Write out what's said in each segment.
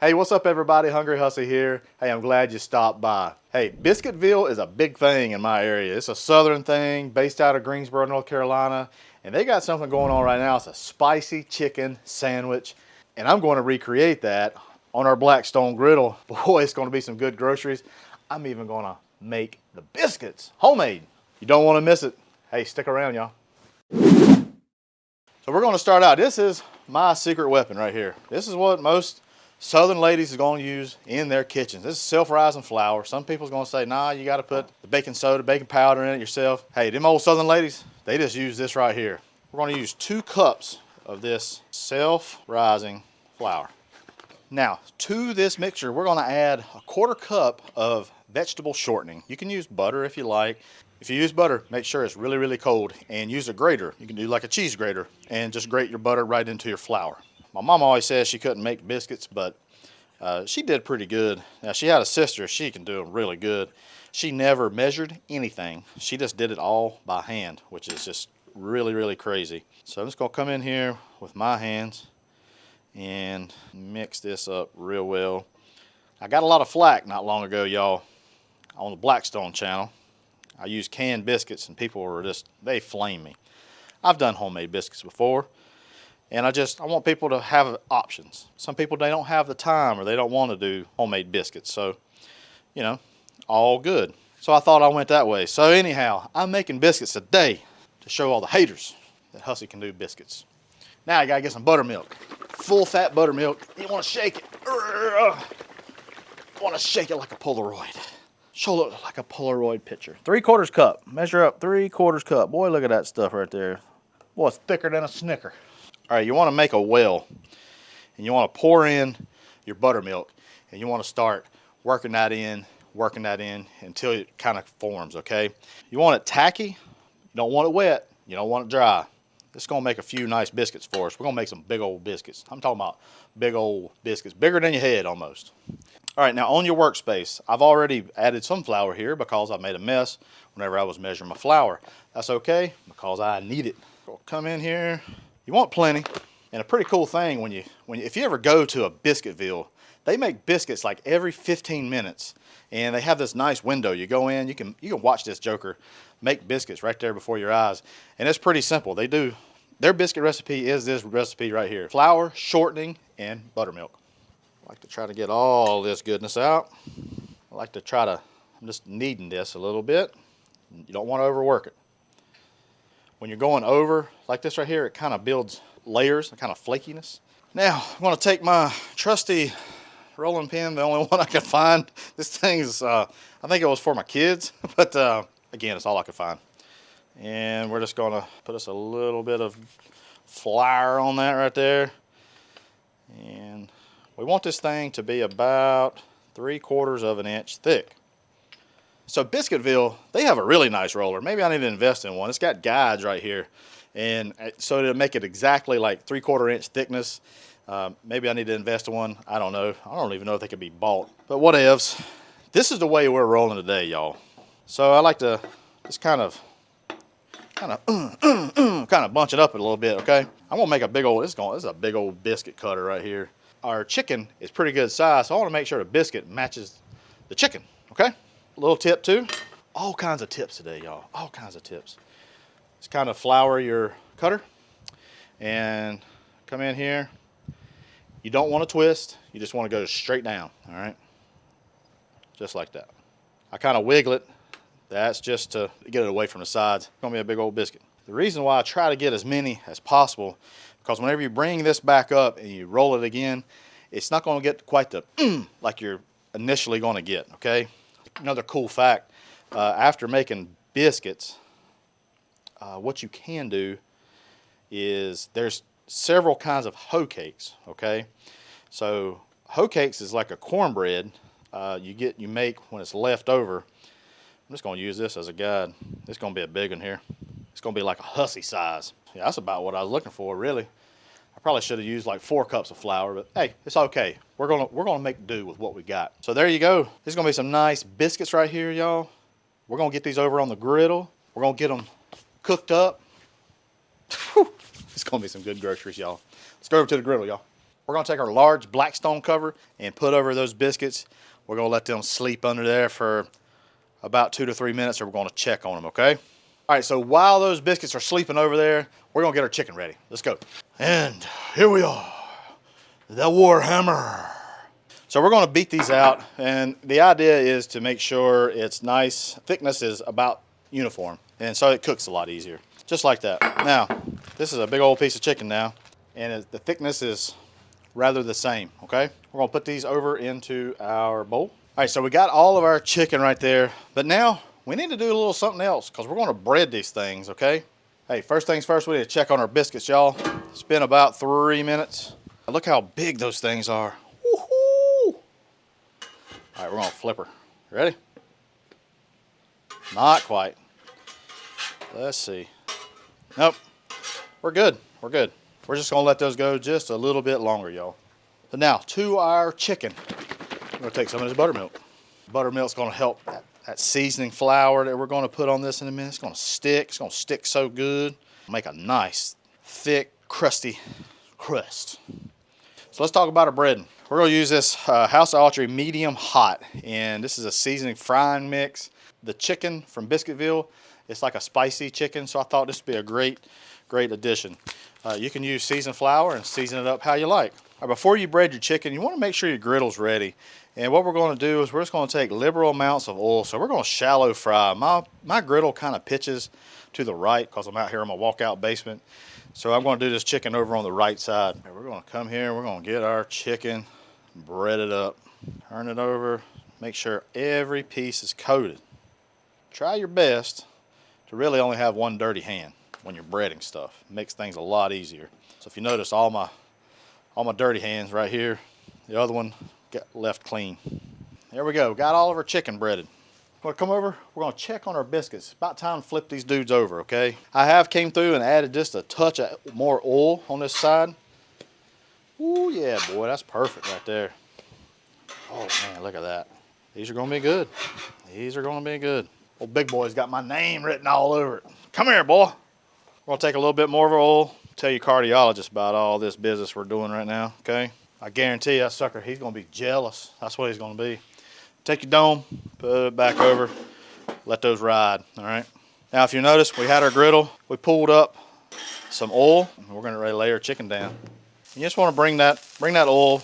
Hey, what's up everybody? Hungry Hussey here. Hey, I'm glad you stopped by. Hey, Biscuitville is a big thing in my area. It's a southern thing based out of Greensboro, North Carolina. And they got something going on right now. It's a spicy chicken sandwich. And I'm going to recreate that on our Blackstone griddle. Boy, it's going to be some good groceries. I'm even going to make the biscuits homemade. You don't want to miss it. Hey, stick around, y'all. So we're going to start out. This is my secret weapon right here. This is what most Southern ladies are going to use in their kitchens. This is self-rising flour. Some people's going to say, nah, you got to put the baking soda, baking powder in it yourself. Hey, them old Southern ladies, they just use this right here. We're going to use 2 cups of this self-rising flour. Now, to this mixture, we're going to add a 1/4 cup of vegetable shortening. You can use butter if you like. If you use butter, make sure it's really, really cold and use a grater. You can do like a cheese grater and just grate your butter right into your flour. My mom always says she couldn't make biscuits, but she did pretty good. Now, she had a sister. She can do them really good. She never measured anything. She just did it all by hand, which is just really, really crazy. So I'm just going to come in here with my hands and mix this up real well. I got a lot of flack not long ago, y'all, on the Blackstone channel. I use canned biscuits and people were just, they flame me. I've done homemade biscuits before. And I want people to have options. Some people, they don't have the time or they don't want to do homemade biscuits. So, you know, all good. So I thought I went that way. So anyhow, I'm making biscuits today to show all the haters that Hussey can do biscuits. Now you gotta get some buttermilk. Full fat buttermilk. You wanna shake it. You wanna shake it like a Polaroid. Show it like a Polaroid picture. 3/4 cup. Measure up 3/4 cup. Boy, look at that stuff right there. Boy, it's thicker than a Snicker. All right, you want to make a well, and you want to pour in your buttermilk, and you want to start working that in until it kind of forms, okay? You want it tacky, you don't want it wet, you don't want it dry. This is going to make a few nice biscuits for us. We're going to make some big old biscuits. I'm talking about big old biscuits, bigger than your head almost. All right, now on your workspace, I've already added some flour here because I made a mess whenever I was measuring my flour. That's okay, because I need it. We'll come in here. You want plenty, and a pretty cool thing if you ever go to a Biscuitville, they make biscuits like every 15 minutes, and they have this nice window. You go in, you can watch this joker make biscuits right there before your eyes, and it's pretty simple. Their biscuit recipe is this recipe right here: flour, shortening, and buttermilk. I like to try to get all this goodness out. I'm just kneading this a little bit. You don't want to overwork it. When you're going over like this right here, it kind of builds layers, a kind of flakiness. Now, I'm going to take my trusty rolling pin, the only one I could find. This thing's, I think it was for my kids, but again, it's all I could find. And we're just going to put us a little bit of flour on that right there. And we want this thing to be about 3/4 of an inch thick. So Biscuitville, they have a really nice roller. Maybe I need to invest in one. It's got guides right here. And so to make it exactly like 3/4 inch thickness, maybe I need to invest in one. I don't know. I don't even know if they could be bought. But whatevs. This is the way we're rolling today, y'all. So I like to just kind of bunch it up a little bit, okay? I'm gonna make a big old, this is a big old biscuit cutter right here. Our chicken is pretty good size, so I wanna make sure the biscuit matches the chicken, okay? A little tip too. All kinds of tips today, y'all. All kinds of tips. Just kind of flour your cutter and come in here. You don't want to twist. You just want to go straight down, all right? Just like that. I kind of wiggle it. That's just to get it away from the sides. It's going to be a big old biscuit. The reason why I try to get as many as possible, because whenever you bring this back up and you roll it again, it's not going to get quite the like you're initially going to get, okay? Another cool fact, after making biscuits, what you can do is there's several kinds of hoe cakes, okay? So hoe cakes is like a cornbread you make when it's left over. I'm just going to use this as a guide. It's going to be a big one here. It's going to be like a Hussey size. Yeah, that's about what I was looking for, really. I probably should have used like 4 cups of flour, but hey, it's okay. We're gonna make do with what we got. So there you go. There's gonna be some nice biscuits right here, y'all. We're gonna get these over on the griddle. We're gonna get them cooked up. Whew. It's gonna be some good groceries, y'all. Let's go over to the griddle, y'all. We're gonna take our large Blackstone cover and put over those biscuits. We're gonna let them sleep under there for about 2 to 3 minutes, or we're gonna check on them, okay? All right, so while those biscuits are sleeping over there, we're gonna get our chicken ready. Let's go. And here we are, the Warhammer. So we're gonna beat these out, and the idea is to make sure it's nice. Thickness is about uniform, and so it cooks a lot easier. Just like that. Now, this is a big old piece of chicken now, and the thickness is rather the same, okay? We're gonna put these over into our bowl. All right, so we got all of our chicken right there, but now we need to do a little something else because we're gonna bread these things, okay? Hey, first things first, we need to check on our biscuits, y'all. It's been about 3 minutes. Look how big those things are. Woohoo! All right, we're gonna flip her. Ready? Not quite. Let's see. Nope, we're good, we're good. We're just gonna let those go just a little bit longer, y'all. So now, to our chicken. I'm gonna take some of this buttermilk. Buttermilk's gonna help that seasoning flour that we're gonna put on this in a minute. It's gonna stick so good. Make a nice, thick, crusty crust. So let's talk about our breading. We're gonna use this House of Autry medium hot, and this is a seasoning frying mix. The chicken from Biscuitville, it's like a spicy chicken, so I thought this would be a great addition. You can use seasoned flour and season it up how you like. All right, before you bread your chicken, you want to make sure your griddle's ready. And what we're going to do is we're just going to take liberal amounts of oil. So we're going to shallow fry. My griddle kind of pitches to the right because I'm out here in my walkout basement. So I'm going to do this chicken over on the right side. We're going to come here and we're going to get our chicken breaded up. Turn it over. Make sure every piece is coated. Try your best to really only have one dirty hand when you're breading stuff. It makes things a lot easier. So if you notice, all my dirty hands right here, the other one got left clean. There we go, got all of our chicken breaded. We're gonna come over, we're gonna check on our biscuits. It's about time to flip these dudes over, okay? I have came through and added just a touch of more oil on this side. Ooh, yeah, boy, that's perfect right there. Oh man, look at that. These are gonna be good. These are gonna be good. Old big boy's got my name written all over it. Come here, boy. We're gonna take a little bit more of our oil. Tell your cardiologist about all this business we're doing right now, okay? I guarantee you that sucker, he's gonna be jealous. That's what he's gonna be. Take your dome, put it back over, let those ride, all right? Now, if you notice, we had our griddle, we pulled up some oil, and we're gonna lay our chicken down. You just wanna bring that oil,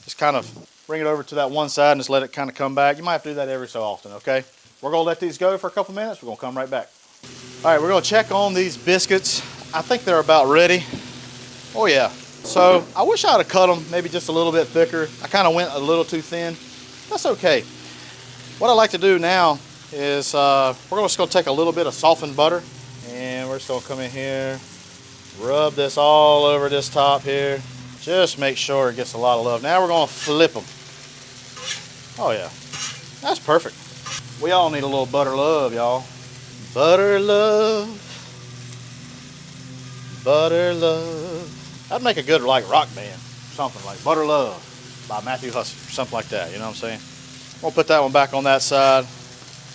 just kind of bring it over to that one side and just let it kind of come back. You might have to do that every so often, okay? We're gonna let these go for a couple minutes. We're gonna come right back. All right, we're gonna check on these biscuits. I think they're about ready. Oh yeah. So I wish I'd have cut them maybe just a little bit thicker. I kind of went a little too thin. That's okay. What I like to do now is we're just gonna take a little bit of softened butter and we're just gonna come in here, rub this all over this top here. Just make sure it gets a lot of love. Now we're gonna flip them. Oh yeah, that's perfect. We all need a little butter love, y'all. Butter love, butter love. That'd make a good like rock band, something like Butter Love by Matthew Hussey, or something like that, you know what I'm saying? We'll put that one back on that side.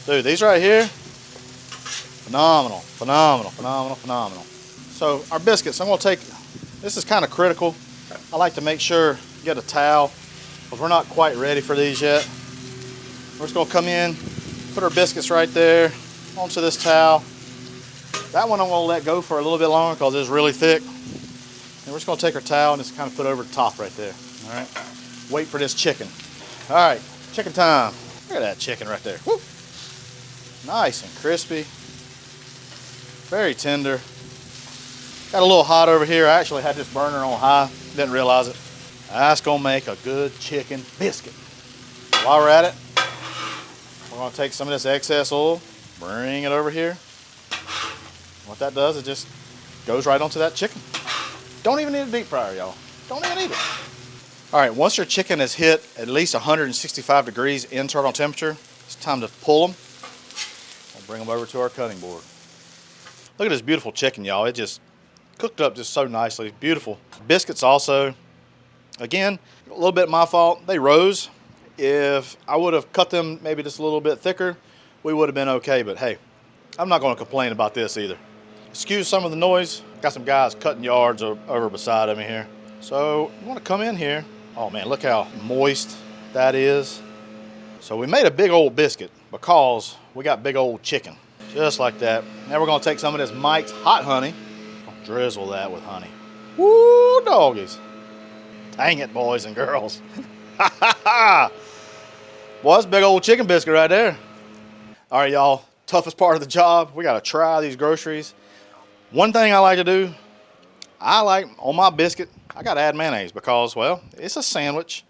Dude, these right here, phenomenal, phenomenal, phenomenal, phenomenal. So our biscuits, I'm gonna take, this is kind of critical. I like to make sure, get a towel, because we're not quite ready for these yet. We're just gonna come in, put our biscuits right there, onto this towel. That one I'm gonna let go for a little bit longer because it's really thick. And we're just gonna take our towel and just kind of put it over the top right there, all right? Wait for this chicken. All right, chicken time. Look at that chicken right there. Woo. Nice and crispy. Very tender. Got a little hot over here. I actually had this burner on high, didn't realize it. That's gonna make a good chicken biscuit. While we're at it, we're gonna take some of this excess oil, bring it over here. What that does is just goes right onto that chicken. Don't even need a deep fryer, y'all. Don't even need it. All right, once your chicken has hit at least 165 degrees internal temperature, it's time to pull them. We'll bring them over to our cutting board. Look at this beautiful chicken, y'all. It just cooked up just so nicely. Beautiful. Biscuits also, again, a little bit my fault. They rose. If I would have cut them maybe just a little bit thicker, we would have been okay, but hey, I'm not gonna complain about this either. Excuse some of the noise. Got some guys cutting yards over beside of me here. So you want to come in here. Oh man, look how moist that is. So we made a big old biscuit because we got big old chicken. Just like that. Now we're gonna take some of this Mike's hot honey, drizzle that with honey. Woo, doggies. Dang it, boys and girls. Ha ha ha. Well, that's a big old chicken biscuit right there. All right, y'all, toughest part of the job, we gotta try these groceries. One thing I like to do, I like on my biscuit, I gotta add mayonnaise because, well, it's a sandwich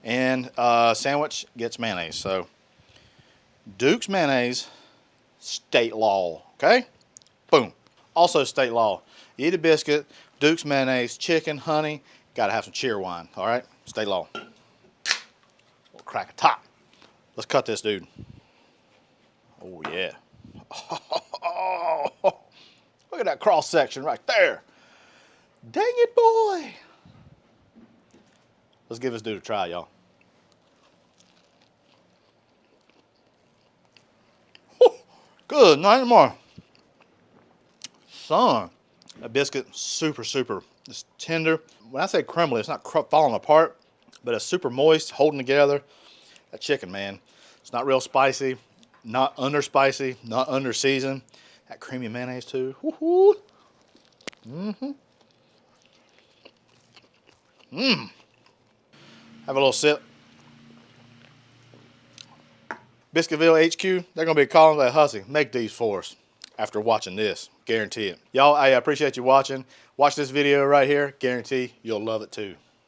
and sandwich gets mayonnaise. So Duke's mayonnaise, state law, okay? Boom. Also state law. You eat a biscuit, Duke's mayonnaise, chicken, honey, gotta have some cheer wine, all right? State law. We'll crack a top. Let's cut this dude. Oh yeah. Oh, look at that cross section right there. Dang it, boy. Let's give this dude a try, y'all. Good night more. Son, that biscuit, super, it's tender. When I say crumbly, it's not falling apart, but it's super moist, holding together. That chicken, man, it's not real spicy, not under spicy, not under seasoned. That creamy mayonnaise too. Woo-hoo. Mm-hmm. Mmm. Have a little sip. Biscuitville HQ, they're gonna be calling that Hussey. Make these for us after watching this. Guarantee it. Y'all, I appreciate you watching. Watch this video right here. Guarantee you'll love it too.